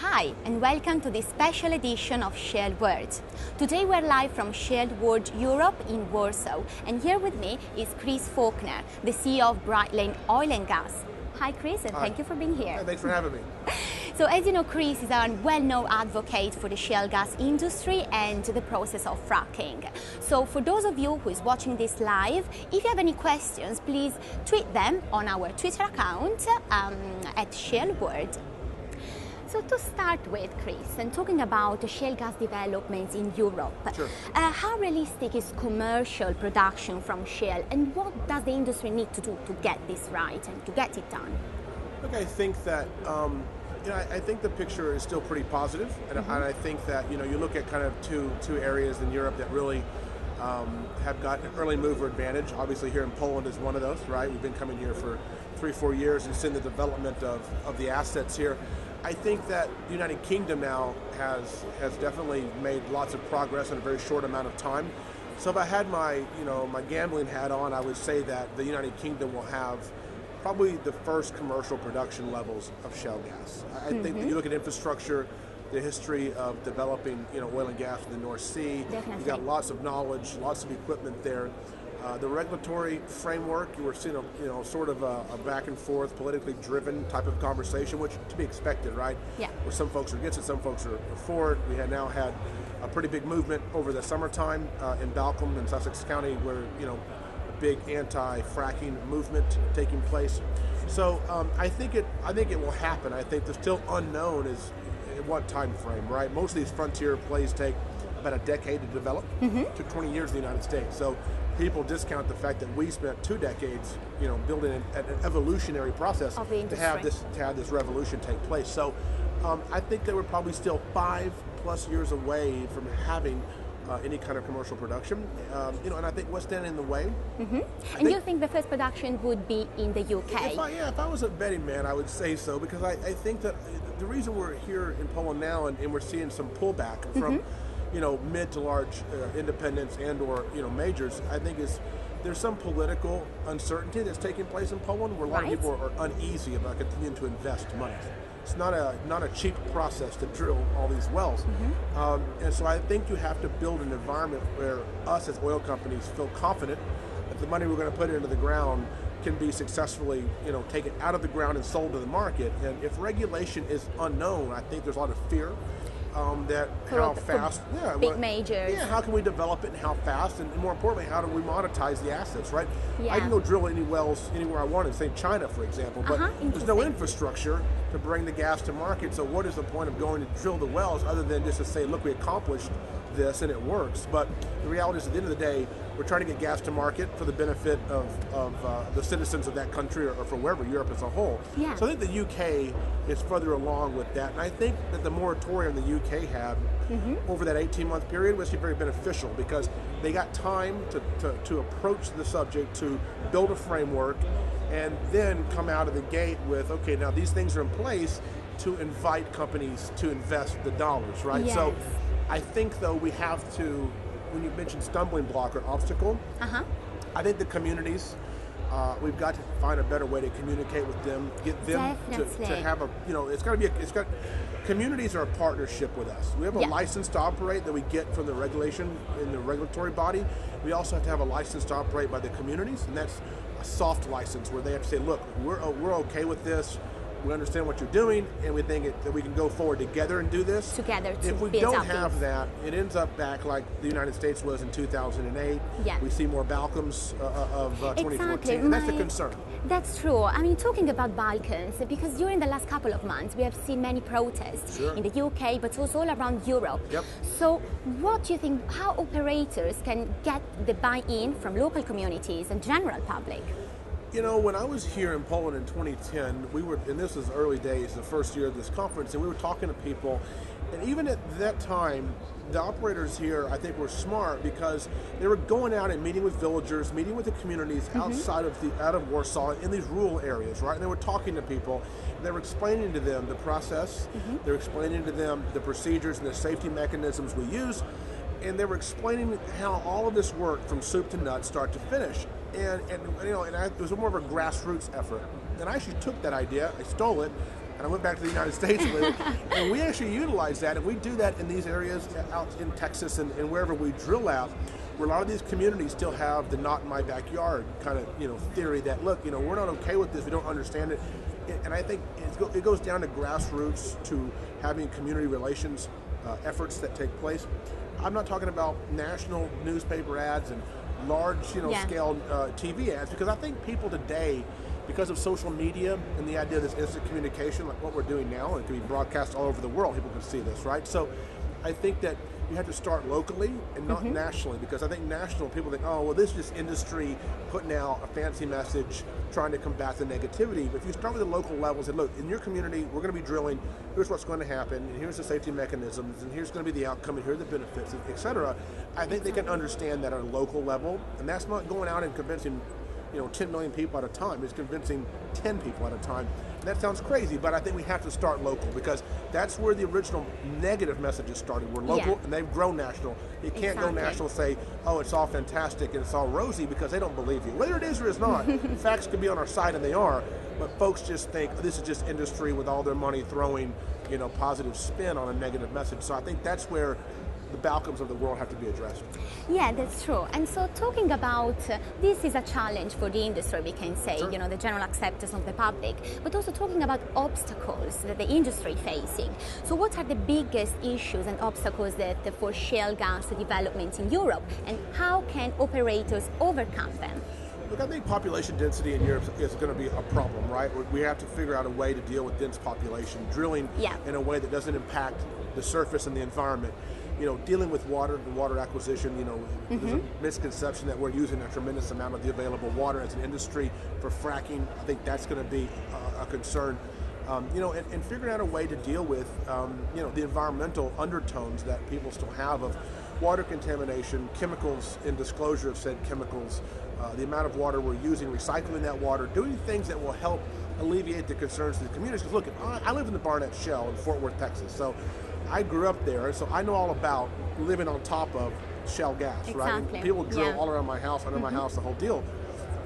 Hi, and welcome to this special edition of Shale World. Today we're live from Shale World Europe in Warsaw, and here with me is Chris Faulkner, the CEO of Breitling Oil and Gas. Hi Chris, and thank you for being here. Hey, thanks for having me. So as you know, Chris is a well-known advocate for the shale gas industry and the process of fracking. So for those of you who is watching this live, if you have any questions, please tweet them on our Twitter account at Shale World. So to start with, Chris, and talking about the shale gas developments in Europe, Sure. How realistic is commercial production from shale, and what does the industry need to do to get this right and to get it done? Look, I think that I think the picture is still pretty positive, and I think that you look at kind of two areas in Europe that really have got an early mover advantage. Obviously, here in Poland is one of those, right? We've been coming here for 3-4 years and seen the development of the assets here. I think that the United Kingdom now has definitely made lots of progress in a very short amount of time. So if I had my gambling hat on, I would say that the United Kingdom will have probably the first commercial production levels of shale gas. I think that you look at infrastructure, the history of developing oil and gas in the North Sea. Definitely. You've got lots of knowledge, lots of equipment there. The regulatory framework, you were seeing sort of a back and forth, politically driven type of conversation, which to be expected, right? Yeah. Where some folks are against it, some folks are for it. We had now had a pretty big movement over the summertime in Balcombe in Sussex County, where a big anti-fracking movement taking place. So I think it will happen. I think the still unknown is in what time frame, right? Most of these frontier plays take about a decade to develop. Took 20 years in the United States. So people discount the fact that we spent 2 decades, building an evolutionary process of the to have this revolution take place. So I think that we're probably still 5+ years away from having any kind of commercial production, and I think what's standing in the way. And you think the first production would be in the UK? If I was a betting man, I would say so, because I think that the reason we're here in Poland now and we're seeing some pullback from mid to large independents and or majors, I think is there's some political uncertainty that's taking place in Poland where a lot of people are uneasy about continuing to invest money. It's not a cheap process to drill all these wells, and so I think you have to build an environment where us as oil companies feel confident that the money we're going to put into the ground can be successfully taken out of the ground and sold to the market. And if regulation is unknown, I think there's a lot of fear. That how fast, big majors. Yeah, how can we develop it and how fast, and more importantly, how do we monetize the assets, right? Yeah. I can go drill any wells anywhere I want in, say, China, for example, but there's no infrastructure to bring the gas to market. So what is the point of going to drill the wells other than just to say, look, we accomplished this and it works? But the reality is, at the end of the day, we're trying to get gas to market for the benefit of the citizens of that country or for wherever, Europe as a whole. Yeah. So I think the UK is further along with that. And I think that the moratorium the UK had over that 18-month period was actually very beneficial, because they got time to approach the subject, to build a framework, and then come out of the gate with, okay, now these things are in place to invite companies to invest the dollars, right? Yes. So I think, though, we have to, when you mentioned stumbling block or obstacle, I think the communities, we've got to find a better way to communicate with them, get them to have a, communities are a partnership with us. We have a license to operate that we get from the regulation in the regulatory body. We also have to have a license to operate by the communities, and that's a soft license where they have to say, look, we're okay with this. We understand what you're doing, and we think that we can go forward together and do this. If we don't have that, it ends up back like the United States was in 2008. Yeah. We see more Balcombs of 2014, and that's the concern. That's true. I mean, talking about Balkans, because during the last couple of months, we have seen many protests in the UK, but also all around Europe. Yep. So what do you think, how operators can get the buy-in from local communities and general public? When I was here in Poland in 2010, and this was early days, the first year of this conference, and we were talking to people, and even at that time, the operators here, I think, were smart, because they were going out and meeting with villagers, meeting with the communities out of Warsaw, in these rural areas, right? And they were talking to people, and they were explaining to them the process, they were explaining to them the procedures and the safety mechanisms we use, and they were explaining how all of this work from soup to nuts, start to finish. And it was more of a grassroots effort. And I actually took that idea, I stole it, And I went back to the United States, and we actually utilize that, and we do that in these areas out in Texas and wherever we drill out, where a lot of these communities still have the not in my backyard kind of theory that, look, we're not okay with this, we don't understand it. And I think it goes down to grassroots, to having community relations efforts that take place. I'm not talking about national newspaper ads and large scale TV ads, because I think people today, because of social media and the idea of this instant communication, like what we're doing now, and it can be broadcast all over the world, people can see this, right? So I think that you have to start locally and not nationally, because I think national people think, oh, well, this is just industry putting out a fancy message trying to combat the negativity. But if you start with the local level and say, look, in your community, we're going to be drilling, here's what's going to happen, and here's the safety mechanisms, and here's going to be the outcome, and here are the benefits, et cetera, I think they can understand that at a local level. And that's not going out and convincing 10 million people at a time. It's convincing 10 people at a time. And that sounds crazy, but I think we have to start local, because that's where the original negative messages started. We're local, and they've grown national. You can't go national and say, oh, it's all fantastic and it's all rosy, because they don't believe you. Whether it is or is not, facts could be on our side, and they are, but folks just think this is just industry with all their money throwing, positive spin on a negative message. So I think that's where the Balkans of the world have to be addressed. Yeah, that's true. And so talking about this is a challenge for the industry, we can say, Sure. The general acceptance of the public, but also talking about obstacles that the industry is facing. So what are the biggest issues and obstacles that for shale gas development in Europe, and how can operators overcome them? Look, I think population density in Europe is going to be a problem, right? We have to figure out a way to deal with dense population, drilling in a way that doesn't impact the surface and the environment. Dealing with water and water acquisition, there's a misconception that we're using a tremendous amount of the available water as an industry for fracking. I think that's going to be a concern. And figuring out a way to deal with, the environmental undertones that people still have of water contamination, chemicals in disclosure of said chemicals, the amount of water we're using, recycling that water, doing things that will help alleviate the concerns of the communities. Because look, I live in the Barnett Shale in Fort Worth, Texas, so I grew up there, so I know all about living on top of shale gas, right? And people drill all around my house, under my house, the whole deal.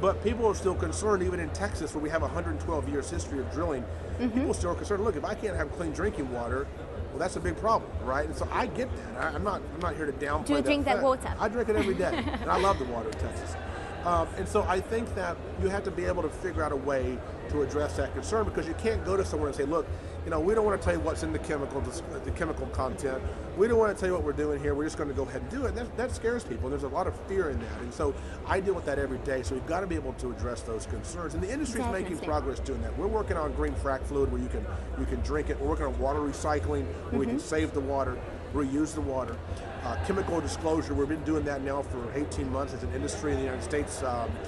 But people are still concerned, even in Texas, where we have 112 years history of drilling, people still are concerned, look, if I can't have clean drinking water, well, that's a big problem, right? And so I get that. I'm not here to downplay that. Do you drink that water? I drink it every day, and I love the water in Texas. And so I think that you have to be able to figure out a way to address that concern, because you can't go to someone and say, look, we don't want to tell you what's in the chemical content. We don't want to tell you what we're doing here. We're just going to go ahead and do it. And that scares people. There's a lot of fear in that. And so I deal with that every day. So we've got to be able to address those concerns. And the industry's making progress doing that. We're working on green frac fluid where you can drink it. We're working on water recycling where we can save the water, reuse the water. Chemical disclosure, we've been doing that now for 18 months as an industry in the United States.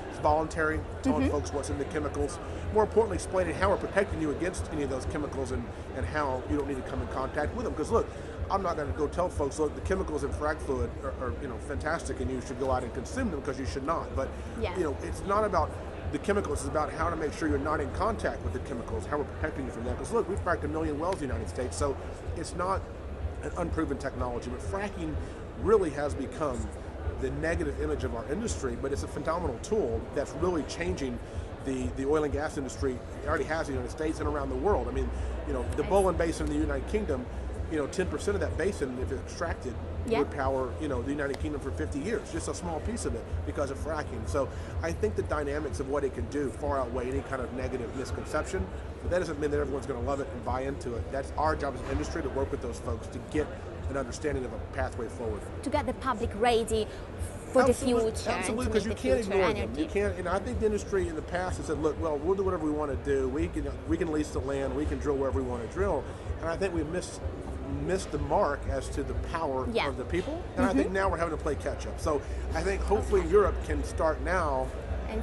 It's voluntary, telling folks what's in the chemicals. More importantly, explaining how we're protecting you against any of those chemicals and how you don't need to come in contact with them. Because look, I'm not going to go tell folks, look, the chemicals in frac fluid are fantastic and you should go out and consume them, because you should not. But it's not about the chemicals, it's about how to make sure you're not in contact with the chemicals, how we're protecting you from that. Because look, we've fracked 1 million wells in the United States, so it's not an unproven technology, but fracking really has become the negative image of our industry, but it's a phenomenal tool that's really changing the oil and gas industry. It already has in the United States and around the world. I mean, the Bowen Basin in the United Kingdom, 10% of that basin, if it's extracted, would power, the United Kingdom for 50 years, just a small piece of it because of fracking. So I think the dynamics of what it can do far outweigh any kind of negative misconception, but that doesn't mean that everyone's going to love it and buy into it. That's our job as an industry, to work with those folks to get an understanding of a pathway forward. To get the public ready for the future. Absolutely, because you can't ignore them. You can't, I think the industry in the past has said, look, well, we'll do whatever we want to do. We can lease the land, we can drill wherever we want to drill. And I think we missed the mark as to the power of the people. And I think now we're having to play catch up. So I think hopefully Europe can start now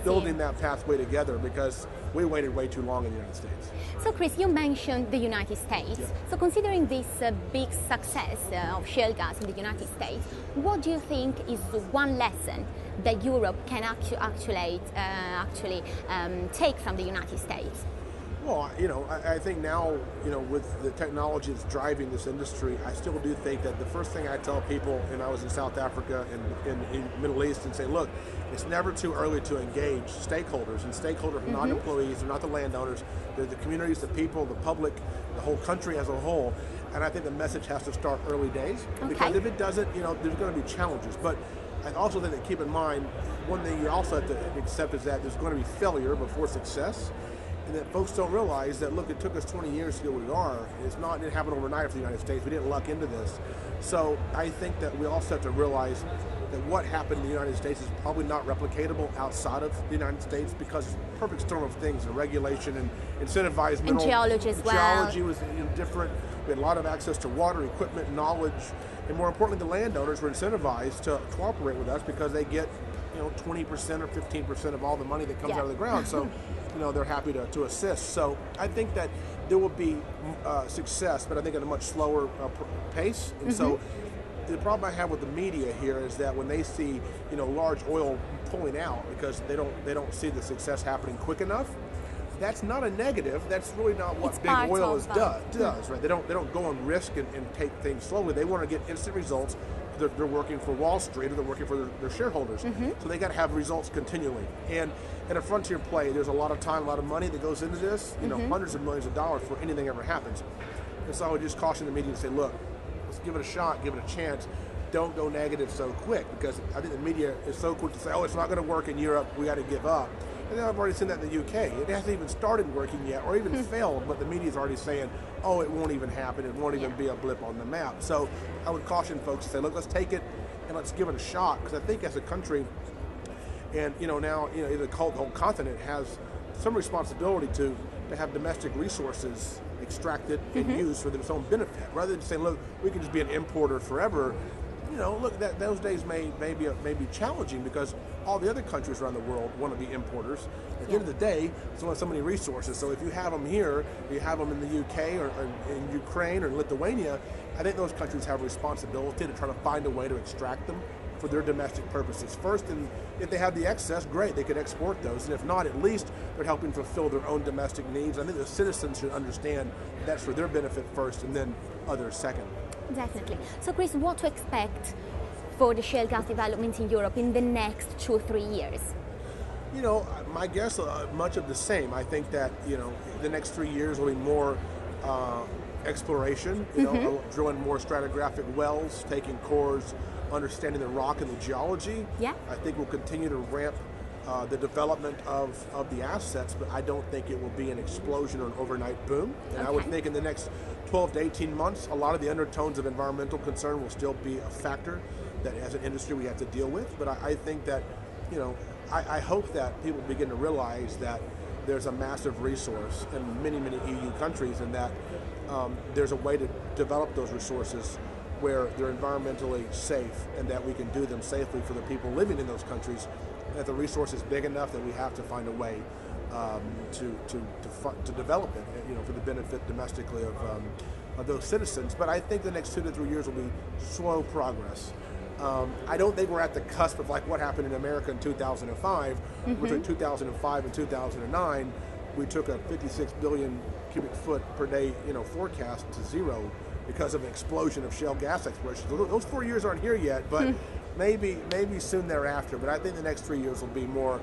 building that pathway together, because we waited way too long in the United States. So Chris, you mentioned the United States. So considering this big success of shale gas in the United States, what do you think is one lesson that Europe can actually take from the United States? Well, I think now, with the technology that's driving this industry, I still do think that the first thing I tell people, and I was in South Africa and in the Middle East, and say, look, it's never too early to engage stakeholders, and stakeholders are not employees, they're not the landowners, they're the communities, the people, the public, the whole country as a whole, and I think the message has to start early days, because if it doesn't, there's going to be challenges. But I also think that, keep in mind, one thing you also have to accept is that there's going to be failure before success. And that folks don't realize that, look, it took us 20 years to get where we are. It didn't happen overnight for the United States. We didn't luck into this. So I think that we also have to realize that what happened in the United States is probably not replicatable outside of the United States, because it's a perfect storm of things, and regulation and incentivized. And geology as well. Geology was different. We had a lot of access to water, equipment, knowledge, and more importantly, the landowners were incentivized to cooperate with us because they get 20% or 15% of all the money that comes out of the ground. So they're happy to assist. So I think that there will be success, but I think at a much slower pace. And so the problem I have with the media here is that when they see large oil pulling out because they don't see the success happening quick enough, that's not a negative. That's really not what big oil does, right? They don't go on risk and take things slowly. They want to get instant results. They're working for Wall Street, or they're working for their shareholders. So they got to have results continually. And in a frontier play, there's a lot of time, a lot of money that goes into this, hundreds of millions of dollars before anything ever happens. And so I would just caution the media and say, look, let's give it a shot, give it a chance. Don't go negative so quick, because I think the media is so quick to say, oh, it's not going to work in Europe, we got to give up. And then I've already seen that in the UK. It hasn't even started working yet, or even failed, but the media is already saying, oh, it won't even happen, it won't even be a blip on the map. So I would caution folks to say, look, let's take it and let's give it a shot, because I think as a country, and now the whole continent has some responsibility to have domestic resources extracted and used for their own benefit, rather than saying, look, we can just be an importer forever. Look, those days may be challenging, because all the other countries around the world want to be importers. At the end of the day, there's only so many resources. So if you have them here, you have them in the UK or in Ukraine or Lithuania, I think those countries have a responsibility to try to find a way to extract them for their domestic purposes first. And if they have the excess, great, they could export those. And if not, at least they're helping fulfill their own domestic needs. I think the citizens should understand that's for their benefit first, and then others second. Definitely. So Chris, what to expect for the shale gas development in Europe in the next 2 or 3 years? My guess, much of the same. I think that, the next 3 years will be more exploration, drilling more stratigraphic wells, taking cores, understanding the rock and the geology. I think we'll continue to ramp the development of the assets, but I don't think it will be an explosion or an overnight boom. And I would think in the next 12 to 18 months, a lot of the undertones of environmental concern will still be a factor that as an industry we have to deal with. But I think that, I hope that people begin to realize that there's a massive resource in many, many EU countries, and that there's a way to develop those resources where they're environmentally safe, and that we can do them safely for the people living in those countries. That the resource is big enough that we have to find a way to develop it, for the benefit domestically of those citizens. But I think the next 2 to 3 years will be slow progress. I don't think we're at the cusp of like what happened in America in 2005. Between 2005 and 2009, we took a 56 billion cubic foot per day forecast to zero because of an explosion of shale gas exploration. Those 4 years aren't here yet, but maybe soon thereafter. But I think the next 3 years will be more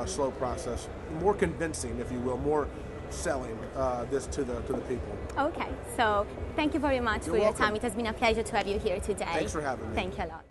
slow process, more convincing, if you will, more selling this to the people. Okay, so thank you very much for your time. It has been a pleasure to have you here today. Thanks for having me. Thank you a lot.